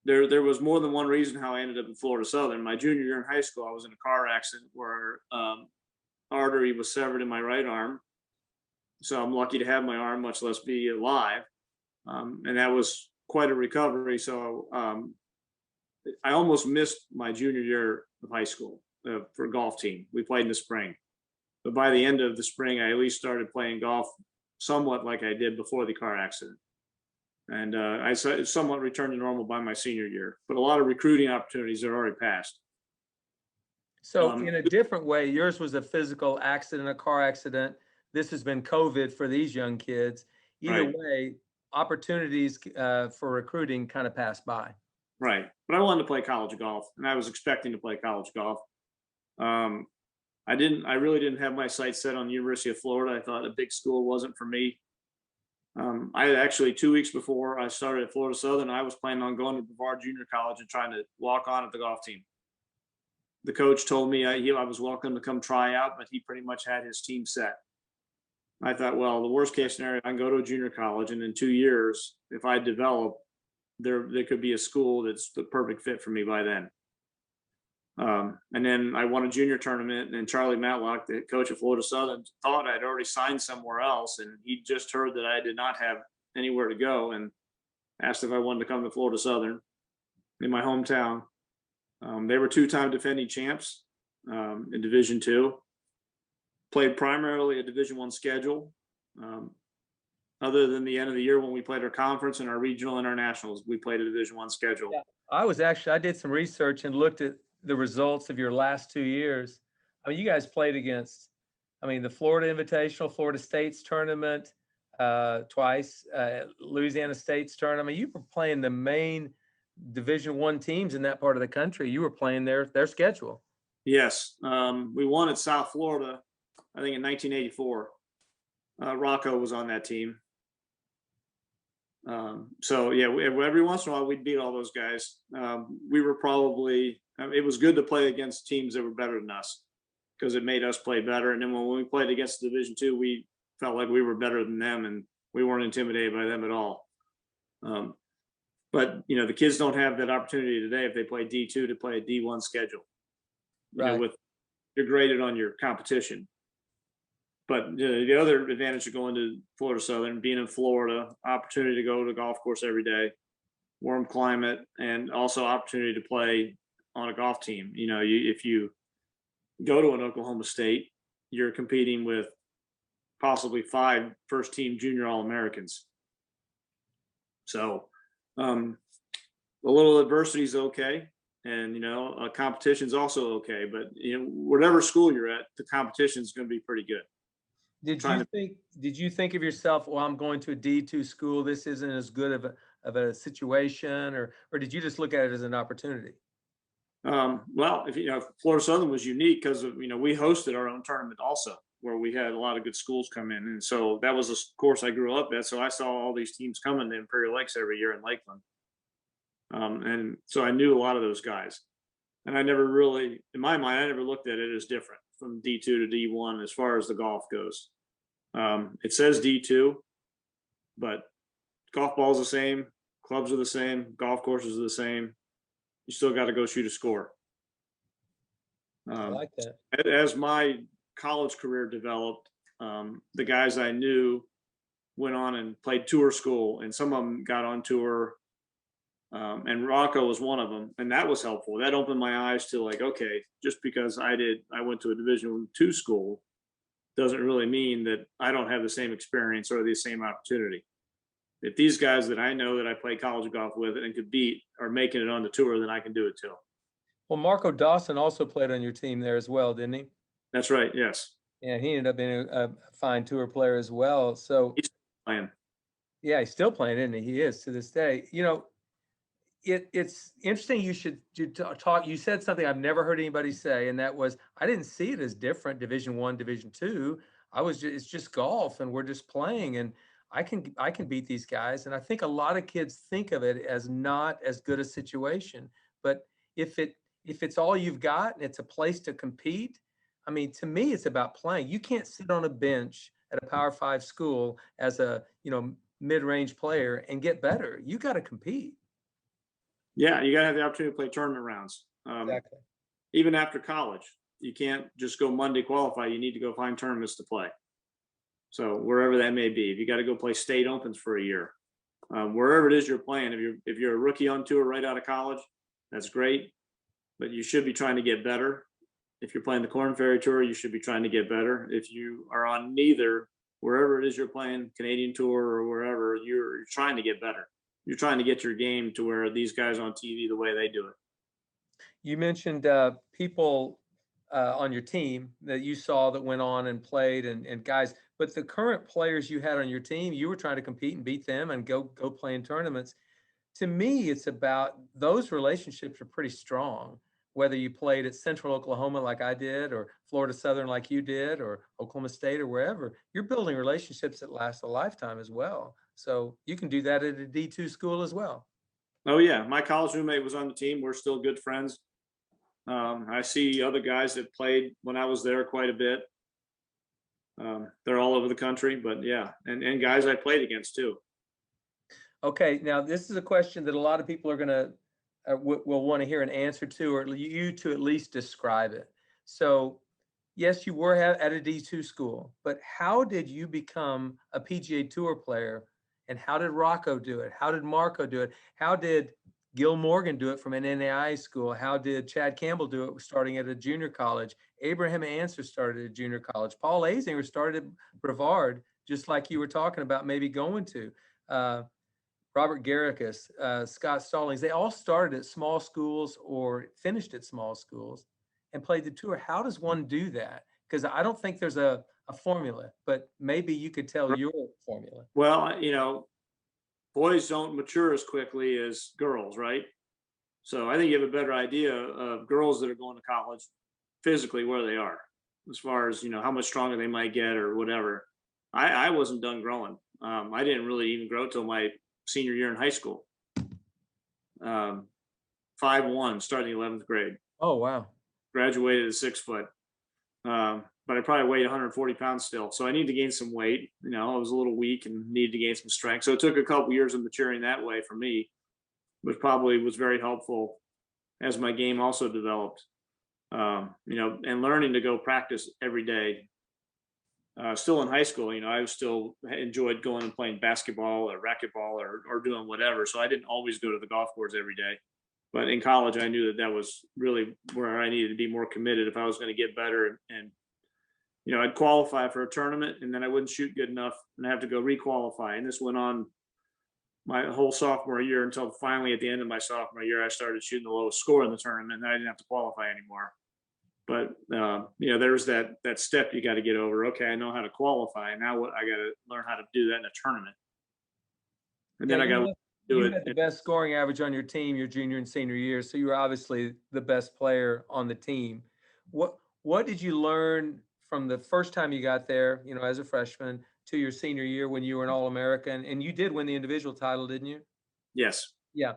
there was more than one reason how I ended up in Florida Southern. My junior year in high school, I was in a car accident where artery was severed in my right arm. So I'm lucky to have my arm, much less be alive. And that was quite a recovery. So I almost missed my junior year of high school for a golf team. We played in the spring. But by the end of the spring, I at least started playing golf somewhat like I did before the car accident. And I somewhat returned to normal by my senior year. But a lot of recruiting opportunities are already passed. So in a different way, yours was a physical accident, a car accident. This has been COVID for these young kids. Either right. way, opportunities for recruiting kind of passed by. Right. But I wanted to play college golf, and I was expecting to play college golf. I really didn't have my sights set on the University of Florida. I thought a big school wasn't for me. I actually 2 weeks before I started at Florida Southern, I was planning on going to Brevard Junior College and trying to walk on at the golf team. The coach told me I was welcome to come try out, but he pretty much had his team set. I thought, well, the worst case scenario, I can go to a junior college, and in 2 years, if I develop, there could be a school that's the perfect fit for me by then. And then I won a junior tournament, and Charlie Matlock, the coach of Florida Southern, thought I'd already signed somewhere else, and he just heard that I did not have anywhere to go and asked if I wanted to come to Florida Southern in my hometown. They were 2-time defending champs in Division II. Played primarily a Division I schedule. Other than the end of the year when we played our conference and our regional and our nationals, we played a Division I schedule. Yeah. I did some research and looked at the results of your last 2 years. I mean, you guys played against, the Florida Invitational, Florida State's tournament twice, Louisiana State's tournament. You were playing the main Division I teams in that part of the country. You were playing their schedule. Yes. We won at South Florida, I think in 1984. Rocco was on that team. So yeah, every once in a while we'd beat all those guys. We were probably, it was good to play against teams that were better than us because it made us play better. And then when we played against Division II, we felt like we were better than them and we weren't intimidated by them at all. But the kids don't have that opportunity today if they play D2 to play a D1 schedule. Right. You're graded on your competition. But the other advantage of going to Florida Southern, being in Florida, opportunity to go to a golf course every day, warm climate, and also opportunity to play on a golf team. If you go to an Oklahoma State, you're competing with possibly 5 first-team junior All-Americans. So a little adversity is okay. And, competition's also okay. But, whatever school you're at, the competition is going to be pretty good. Did you think of yourself, well, I'm going to a D2 school, this isn't as good of a situation, or did you just look at it as an opportunity? Well, if Florida Southern was unique because of we hosted our own tournament also, where we had a lot of good schools come in, and so that was a course I grew up at. So I saw all these teams coming to Imperial Lakes every year in Lakeland, and so I knew a lot of those guys. And I never really, in my mind, I never looked at it as different from D2 to D1 as far as the golf goes. It says D2, but golf balls the same, clubs are the same, golf courses are the same. You still got to go shoot a score. I like that. As my college career developed, the guys I knew went on and played tour school, and some of them got on tour. And Rocco was one of them, and that was helpful. That opened my eyes to like, okay, just because I went to a Division II school doesn't really mean that I don't have the same experience or the same opportunity. If these guys that I know that I play college golf with and could beat are making it on the tour, then I can do it too. Well, Marco Dawson also played on your team there as well, didn't he? That's right. Yes. Yeah, he ended up being a fine tour player as well. So he's playing. Yeah, he's still playing, isn't he? He is to this day. It's interesting. You said something I've never heard anybody say, and that was, I didn't see it as different, Division I, Division II. It's just golf, and we're just playing, and I can beat these guys. And I think a lot of kids think of it as not as good a situation. But if it's all you've got and it's a place to compete, I mean, to me, it's about playing. You can't sit on a bench at a Power 5 school as a mid-range player and get better. You got to compete. Yeah, you got to have the opportunity to play tournament rounds. Exactly. Even after college, you can't just go Monday qualify. You need to go find tournaments to play. So wherever that may be, if you got to go play state opens for a year, wherever it is you're playing, if you're a rookie on tour right out of college, that's great, but you should be trying to get better. If you're playing the Korn Ferry Tour, you should be trying to get better. If you are on neither, wherever it is you're playing, Canadian Tour or wherever, you're trying to get better. You're trying to get your game to where these guys on TV, the way they do it. You mentioned people on your team that you saw that went on and played and guys, but the current players you had on your team, you were trying to compete and beat them and go play in tournaments. To me, it's about those relationships are pretty strong. Whether you played at Central Oklahoma like I did, or Florida Southern like you did, or Oklahoma State or wherever, you're building relationships that last a lifetime as well. So you can do that at a D2 school as well. Oh yeah, my college roommate was on the team. We're still good friends. I see other guys that played when I was there quite a bit. They're all over the country, but yeah, and guys I played against too. Okay, now this is a question that a lot of people are going to will want to hear an answer to, or you to at least describe it. So yes, you were at a D2 school, but how did you become a PGA Tour player, and how did Rocco do it? How did Marco do it? How did Gil Morgan do it from an NAIA school? How did Chad Campbell do it starting at a junior college? Abraham Answer started at junior college. Paul Azinger started at Brevard, just like you were talking about maybe going to. Robert Garricus, Scott Stallings, they all started at small schools or finished at small schools and played the tour. How does one do that? Because I don't think there's a formula, but maybe you could tell your formula. Well, boys don't mature as quickly as girls, right? So I think you have a better idea of girls that are going to college physically where they are, as far as, how much stronger they might get or whatever. I wasn't done growing. I didn't really even grow till my senior year in high school. 5'1", starting 11th grade. Oh, wow. Graduated at 6 foot. But I probably weighed 140 pounds still. So I need to gain some weight. I was a little weak and needed to gain some strength. So it took a couple years of maturing that way for me, which probably was very helpful as my game also developed. And learning to go practice every day. Still in high school, I still enjoyed going and playing basketball or racquetball or doing whatever. So I didn't always go to the golf course every day. But in college, I knew that was really where I needed to be more committed if I was going to get better. And I'd qualify for a tournament and then I wouldn't shoot good enough and I have to go requalify. And this went on my whole sophomore year until finally at the end of my sophomore year, I started shooting the lowest score in the tournament and I didn't have to qualify anymore. But, there's that step you got to get over. Okay, I know how to qualify. Now I got to learn how to do that in a tournament. And then I got to do You had the it. best scoring average on your team your junior and senior year, so you were obviously the best player on the team. What did you learn from the first time you got there, you know, as a freshman, to your senior year when you were an All-American? And you did win the individual title, didn't you? Yes. Yeah.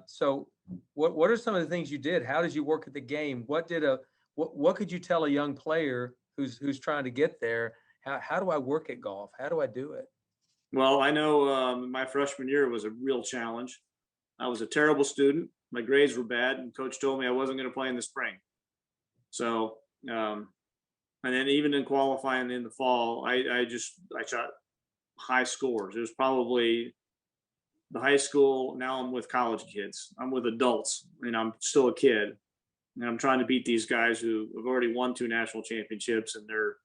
So what are some of the things you did? How did you work at the game? What could you tell a young player who's trying to get there? How do I work at golf? How do I do it? Well, I know my freshman year was a real challenge. I was a terrible student. My grades were bad, and coach told me I wasn't going to play in the spring. So, and then even in qualifying in the fall, I shot high scores. It was probably the high school. Now I'm with college kids. I'm with adults, and I'm still a kid. And I'm trying to beat these guys who have already won 2 national championships, and they're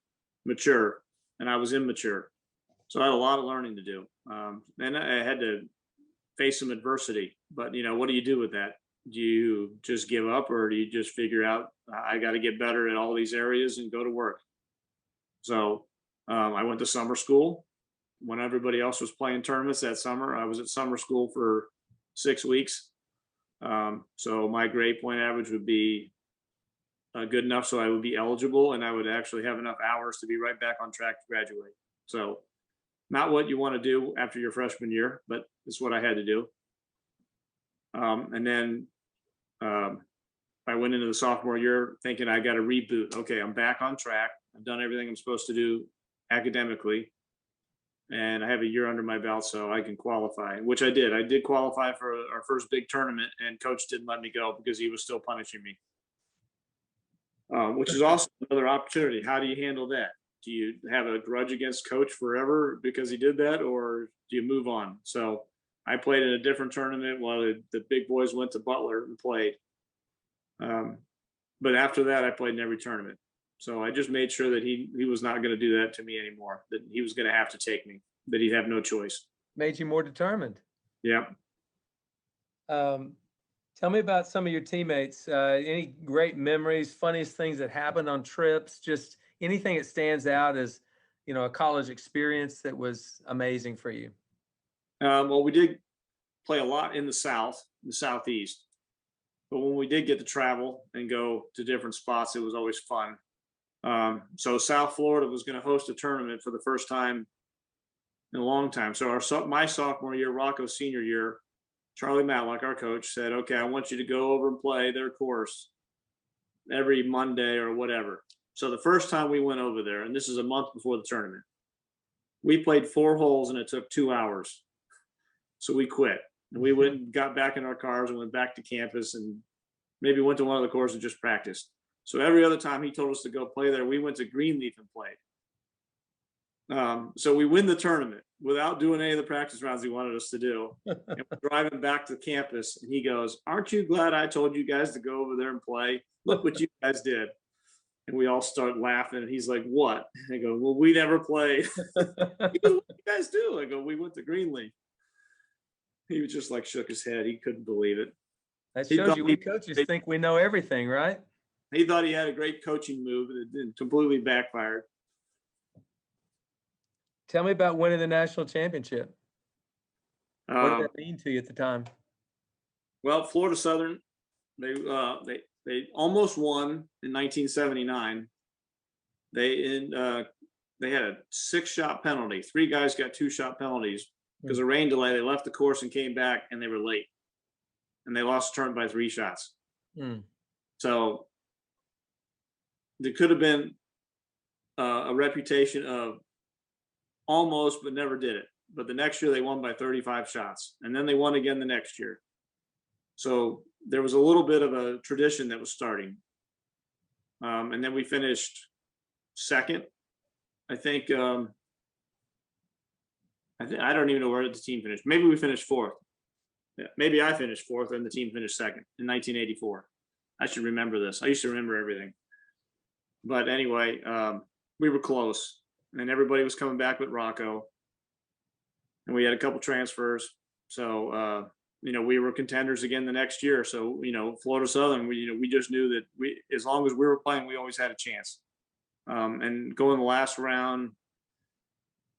mature, and I was immature. So I had a lot of learning to do. And I had to face some adversity. But, you know, what do you do with that? Do you just give up, or do you just figure out I got to get better at all these areas and go to work? So I went to summer school when everybody else was playing tournaments that summer. I was at summer school for 6 weeks. So my grade point average would be good enough so I would be eligible, and I would actually have enough hours to be right back on track to graduate. So not what you want to do after your freshman year, but it's what I had to do. And then I went into the sophomore year thinking I got to reboot. Okay, I'm back on track. I've done everything I'm supposed to do academically, and I have a year under my belt, so I can qualify, which I did. I did qualify for our first big tournament, and coach didn't let me go because he was still punishing me, which is also another opportunity. How do you handle that? Do you have a grudge against coach forever because he did that, or do you move on? So I played in a different tournament while the big boys went to Butler and played. But after that, I played in every tournament. So I just made sure that he was not going to do that to me anymore, that he was going to have to take me, that he'd have no choice. Made you more determined. Yeah. Tell me about some of your teammates. Any great memories, funniest things that happened on trips, just anything that stands out as, you know, a college experience that was amazing for you? Well, we did play a lot in the Southeast. But when we did get to travel and go to different spots, it was always fun. So South Florida was going to host a tournament for the first time in a long time. So my sophomore year, Rocco's senior year, Charlie Matlock, our coach, said, okay, I want you to go over and play their course every Monday or whatever. So the first time we went over there, and this is a month before the tournament, we played 4 holes and it took 2 hours. So we quit. And we went and got back in our cars and went back to campus and maybe went to one of the courses and just practiced. So every other time he told us to go play there, we went to Greenleaf and played. So we win the tournament without doing any of the practice rounds he wanted us to do. And we're driving back to campus, and he goes, "Aren't you glad I told you guys to go over there and play? Look what you guys did." And we all start laughing. And he's like, "What?" And I go, "Well, we never played." He goes, "What do you guys do?" I go, "We went to Greenleaf." He was just like shook his head. He couldn't believe it. That shows you we coaches think we know everything, right? He thought he had a great coaching move, and it completely backfired. Tell me about winning the national championship. What did that mean to you at the time? Well, Florida Southern, they almost won in 1979. They had a 6-shot penalty. 3 guys got 2-shot penalties because of rain delay. They left the course and came back, and they were late, and they lost the tournament by 3 shots. So there could have been a reputation of almost, but never did it. But the next year they won by 35 shots, and then they won again the next year. So there was a little bit of a tradition that was starting. And then we finished second. I think, I don't even know where the team finished. Maybe we finished 4th. Yeah, maybe I finished 4th and the team finished second in 1984. I should remember this. I used to remember everything. But anyway, we were close, and everybody was coming back with Rocco, and we had a couple transfers. So, we were contenders again the next year. So, Florida Southern, we just knew that as long as we were playing, we always had a chance. And going the last round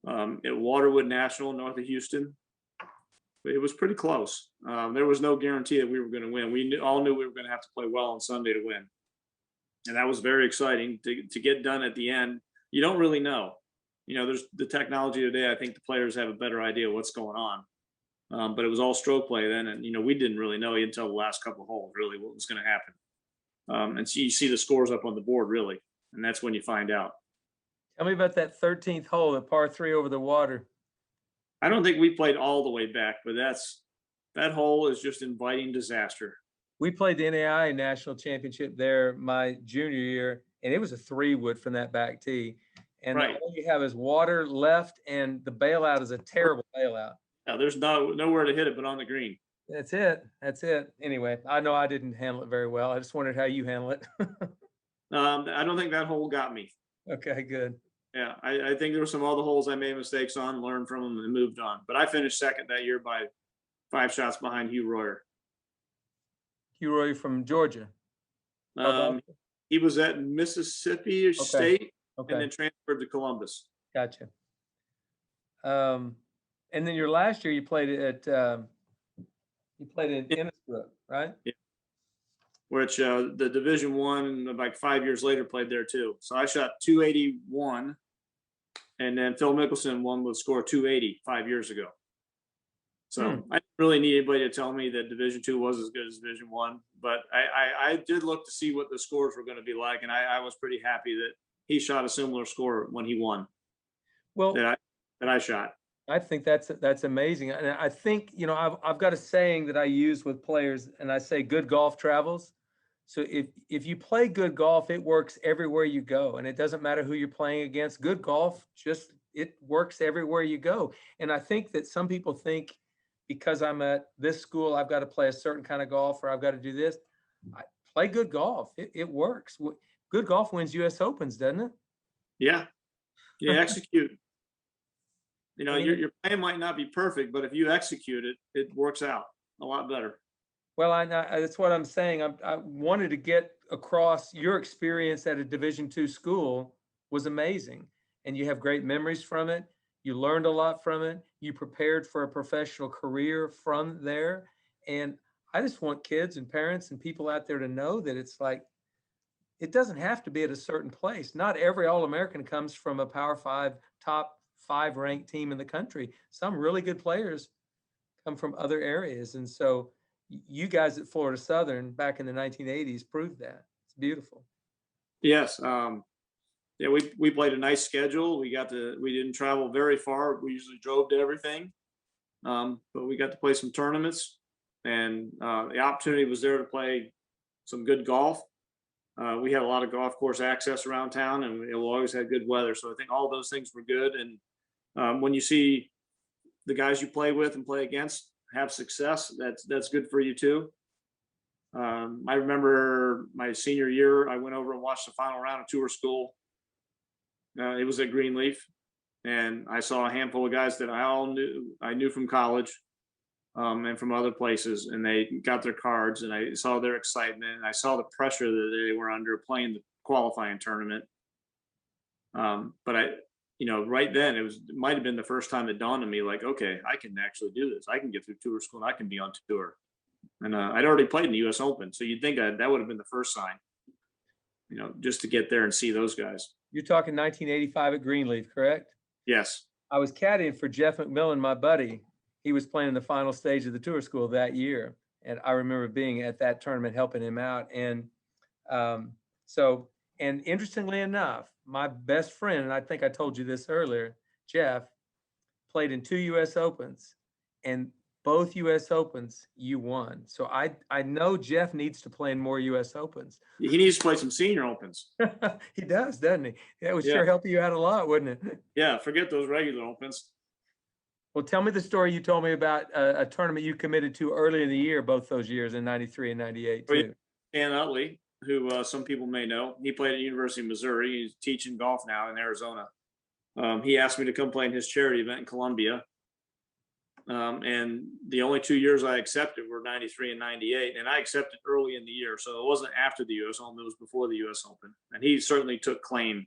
at Waterwood National, north of Houston, It was pretty close. There was no guarantee that we were going to win. We all knew we were going to have to play well on Sunday to win. And that was very exciting to get done at the end. You don't really know. There's the technology today. I think the players have a better idea what's going on. But it was all stroke play then. And, we didn't really know until the last couple of holes, really, what was going to happen. And so you see the scores up on the board, really. And that's when you find out. Tell me about that 13th hole, the par 3 over the water. I don't think we played all the way back, but that hole is just inviting disaster. We played the NAIA National Championship there my junior year, and it was a 3-wood from that back tee. And right. All you have is water left, and the bailout is a terrible bailout. Yeah, there's nowhere to hit it but on the green. That's it. Anyway, I know I didn't handle it very well. I just wondered how you handle it. I don't think that hole got me. Okay, good. Yeah, I think there were some other holes I made mistakes on, learned from them, and moved on. But I finished second that year by 5 shots behind Hugh Royer. Hugh Royer from Georgia. He was at Mississippi State, okay. And then transferred to Columbus. Gotcha. And then your last year, you played in Innisbrook, right? Yeah. Which the Division I, like 5 years later, played there too. So I shot 281, and then Phil Mickelson won with a score 280 5 years ago. So I didn't really need anybody to tell me that Division II was as good as Division I, but I did look to see what the scores were going to be like, and I was pretty happy that he shot a similar score when he won. Well, that I shot. I think that's amazing, and I think I've got a saying that I use with players, and I say good golf travels. So if you play good golf, it works everywhere you go, and it doesn't matter who you're playing against. Good golf it works everywhere you go, and I think that some people think because I'm at this school, I've got to play a certain kind of golf, or I've got to do this. I play good golf. It works. Good golf wins U.S. Opens, doesn't it? Yeah, execute. Your plan might not be perfect, but if you execute it, it works out a lot better. Well, that's what I'm saying. I wanted to get across your experience at a Division II school was amazing, and you have great memories from it. You learned a lot from it. You prepared for a professional career from there. And I just want kids and parents and people out there to know that it's like, it doesn't have to be at a certain place. Not every All-American comes from a Power 5, top 5 ranked team in the country. Some really good players come from other areas. And so you guys at Florida Southern back in the 1980s proved that. It's beautiful. Yes. Yeah, we played a nice schedule. We didn't travel very far. We usually drove to everything. But we got to play some tournaments, and the opportunity was there to play some good golf. We had a lot of golf course access around town, and we always had good weather. So I think all those things were good. And when you see the guys you play with and play against have success, that's good for you too. I remember my senior year, I went over and watched the final round of tour school. It was at Greenleaf, and I saw a handful of guys that I knew from college and from other places, and they got their cards, and I saw their excitement, and I saw the pressure that they were under playing the qualifying tournament. But right then it might have been the first time it dawned on me, like, okay, I can actually do this. I can get through tour school, and I can be on tour. And I'd already played in the U.S. Open, so you'd think that would have been the first sign, just to get there and see those guys. You're talking 1985 at Greenleaf, correct? Yes. I was caddying for Jeff McMillan, my buddy. He was playing the final stage of the tour school that year, and I remember being at that tournament helping him out. And and interestingly enough, my best friend, and I think I told you this earlier, Jeff, played in 2 U.S. Opens, and both U.S. Opens you won. So I know Jeff needs to play in more U.S. Opens. He needs to play some senior Opens. He does, doesn't he? That would sure help you out a lot, wouldn't it? Yeah, forget those regular Opens. Well, tell me the story you told me about a tournament you committed to early in the year, both those years in 93 and 98 too. Dan Utley, who some people may know, he played at the University of Missouri. He's teaching golf now in Arizona. He asked me to come play in his charity event in Columbia. And the only 2 years I accepted were 93 and 98. And I accepted early in the year. So it wasn't after the U.S. Open, it was before the U.S. Open. And he certainly took claim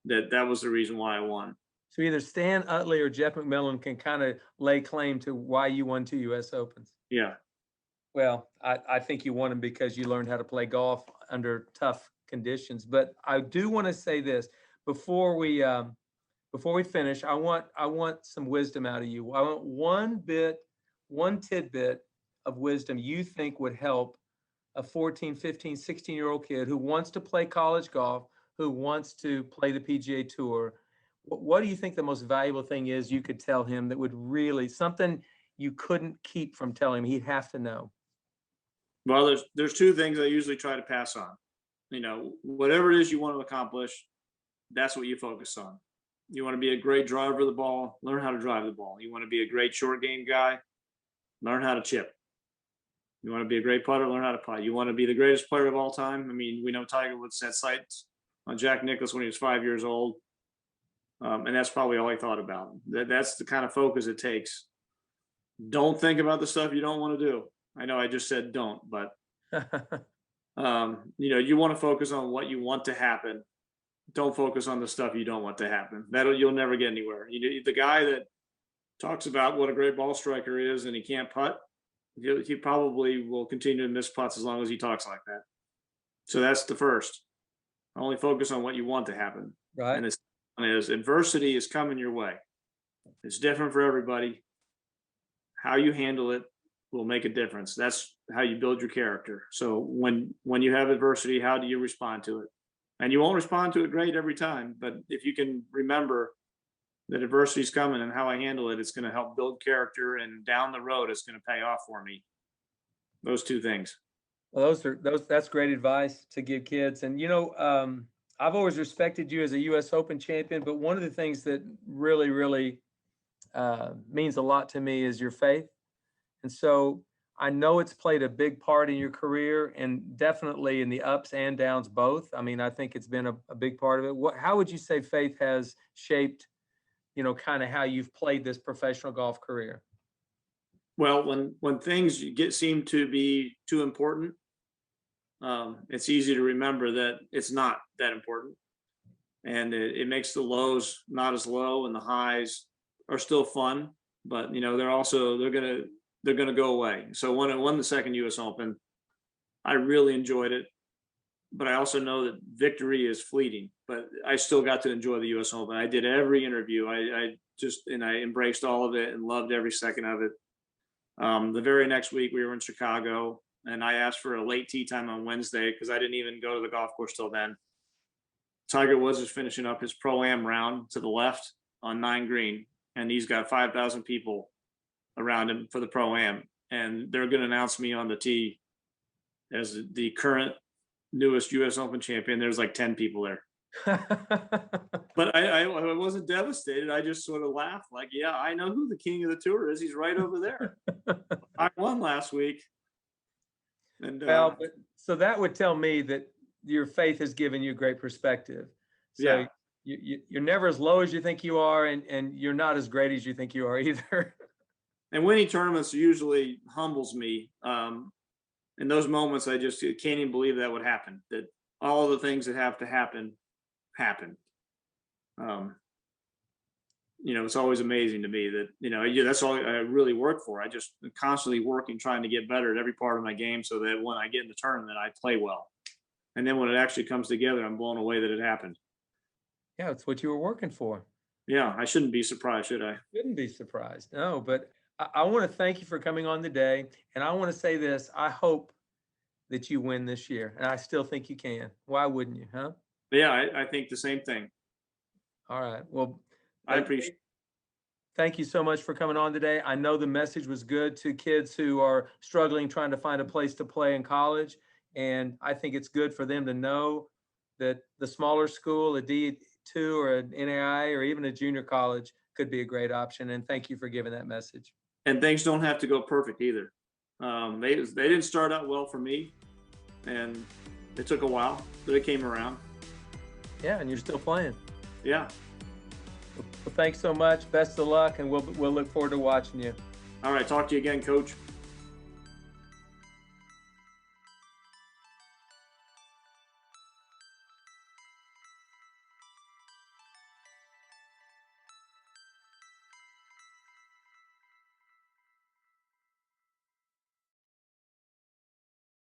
that was the reason why I won. So either Stan Utley or Jeff McMillan can kind of lay claim to why you won 2 U.S. Opens. Yeah. Well, I think you won them because you learned how to play golf under tough conditions. But I do want to say this before we finish. I want some wisdom out of you. I want one tidbit of wisdom you think would help a 14, 15, 16-year-old kid who wants to play college golf, who wants to play the PGA Tour. What do you think the most valuable thing is you could tell him that would really, something you couldn't keep from telling him, he'd have to know? Well, there's two things I usually try to pass on. Whatever it is you want to accomplish, that's what you focus on. You want to be a great driver of the ball, learn how to drive the ball. You want to be a great short game guy, learn how to chip. You want to be a great putter, learn how to putt. You want to be the greatest player of all time. I mean, we know Tiger Woods set sights on Jack Nicklaus when he was 5 years old. And that's probably all I thought about. That's the kind of focus it takes. Don't think about the stuff you don't want to do. I know I just said don't, but you want to focus on what you want to happen. Don't focus on the stuff you don't want to happen. You'll never get anywhere. The guy that talks about what a great ball striker is and he can't putt, he probably will continue to miss putts as long as he talks like that. So that's the first. Only focus on what you want to happen. Right. And the second is adversity is coming your way. It's different for everybody. How you handle it will make a difference. That's how you build your character. So when you have adversity, how do you respond to it? And you won't respond to it great every time, but if you can remember that adversity is coming and how I handle it, it's going to help build character, and down the road, it's going to pay off for me. Those two things. Well, that's great advice to give kids. And, I've always respected you as a U.S. Open champion, but one of the things that really, really means a lot to me is your faith. And so I know it's played a big part in your career, and definitely in the ups and downs both. I mean, I think it's been a big part of it. How would you say faith has shaped, kind of how you've played this professional golf career? Well, when things seem to be too important, it's easy to remember that it's not that important, and it makes the lows not as low, and the highs are still fun, but they're gonna go away. So when I won the second U.S. Open, I really enjoyed it, but I also know that victory is fleeting. But I still got to enjoy the U.S. Open. I did every interview. I embraced all of it and loved every second of it. The very next week we were in Chicago, and I asked for a late tee time on Wednesday because I didn't even go to the golf course till then. Tiger Woods was finishing up his Pro-Am round to the left on 9 green, and he's got 5,000 people around him for the Pro-Am, and they're going to announce me on the tee as the current newest U.S. Open champion. There's like 10 people there. But I wasn't devastated. I just sort of laughed like, yeah, I know who the king of the tour is. He's right over there. I won last week. And so that would tell me that your faith has given you great perspective. So yeah. You're never as low as you think you are, and you're not as great as you think you are either. And winning tournaments usually humbles me. In those moments, I just can't even believe that would happen, that all of the things that have to happen. It's always amazing to me that, that's all I really work for. I just constantly working, trying to get better at every part of my game so that when I get in the tournament, I play well. And then when it actually comes together, I'm blown away that it happened. Yeah, it's what you were working for. Yeah, I shouldn't be surprised, should I? Shouldn't be surprised. No, but I want to thank you for coming on today. And I want to say this, I hope that you win this year. And I still think you can. Why wouldn't you, huh? Yeah, I think the same thing. All right. Well, I appreciate it. Thank you so much for coming on today. I know the message was good to kids who are struggling, trying to find a place to play in college. And I think it's good for them to know that the smaller school, a D2 or an NAI or even a junior college could be a great option. And thank you for giving that message. And things don't have to go perfect either. They didn't start out well for me, and it took a while, but it came around. Yeah, and you're still playing. Yeah. Well, thanks so much. Best of luck, and we'll look forward to watching you. All right. Talk to you again, Coach.